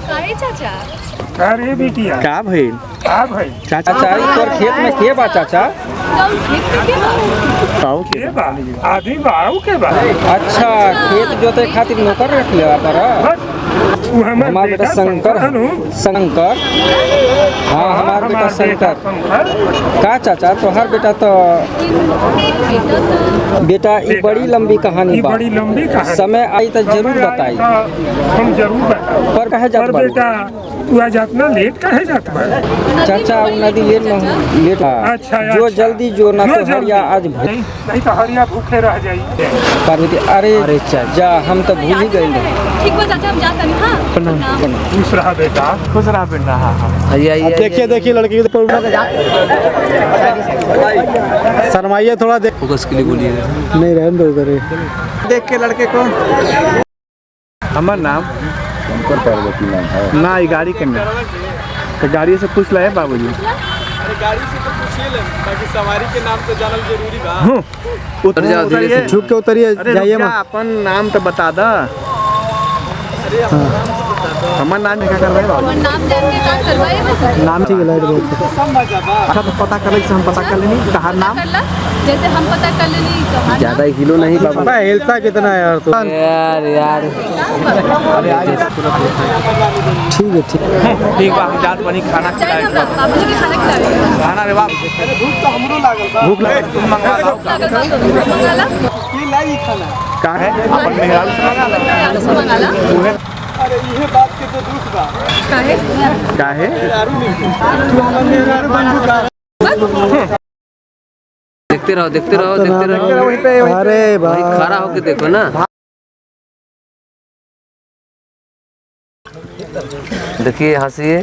काहे चाचा? अरे बिटिया का भइल? का भाई चाचा तोर खेत में के बा चाचा? कौन खेत में के बा? काऊ के बा आदमी बाऊ के बा अच्छा, खेत जोते खातिर नौकर रख ले पर तू हमार बेटा शंकर शंकर। हाँ हमार बेटा शंकर। का चाचा तोहर बेटा तो बेटा ये बड़ी लंबी कहानी बा। बड़ी लंबी कहानी समय आई तो जरूर बताई। हम जरूर बताएं। पर कहे जात बेटा तू आज इतना लेट कहे जात बा? चाचा नदी लेट न लेट। अच्छा जो जल्दी जो ना तो हरिया आज नहीं तो हरिया भूखे रह जाई। पार्वती अरे चाचा हम तो भूल ही गए। ठीक बा चाचा, हम जाते हैं। हाँ खुश रहा बेटा, खुश रहा बेटा। देखिए देखिए लड़की को शर्माइए थोड़ा देख फोकस के लिए बोलिए। नहीं रहने दो करे देख के लड़के को। हमार नाम शंकर पार्वती नाम है ना ये गाड़ी के नाम तो गाड़ी से पूछ लाए बाबूजी। गाड़ी से तो पूछिए ले, बाकी सवारी के नाम तो जानल जरूरी बा। उतर जाओ धीरे से, झुक के उतरिए जाइए मत। अपन नाम तो बता दा। हमार नाम क्या कर रहे हैं बाबू? नाम जान के का करवाए? नाम ठीक है लाइट बहुत अच्छा तो पता कर हम पता कर लेनी कहा नाम जैसे हम पता कर लेनी कहा ज्यादा हिलो नहीं बाबू। हिलता कितना है यार तो यार ठीक है ठीक बा, हम जात बनी खाना खिलाए। बाबूजी के खाना खिलावे। खाना रे बाप, भूख तो हमरो लागल बा। भूख लगा तुम मंगा लाओ। मंगाला की लाई खाना का है अपन मेहरारू से मंगा ला। यार से मंगाला। अरे ये बात के तो दुख बा। काहे? का है मेहरारू नहीं तू हमर मेहरारू बनू का। देखते रहो देखते रहो देखते रहो। वहीं पे अरे भाई खड़ा होके देखो ना। देखिए हंसिए।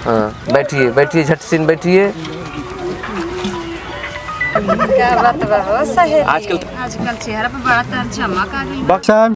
हाँ बैठिए बैठिए झट सिन बैठिए। क्या बात बा हो सहेली। आजकल चेहरा पे बड़ा चमक आ गई। बक्सा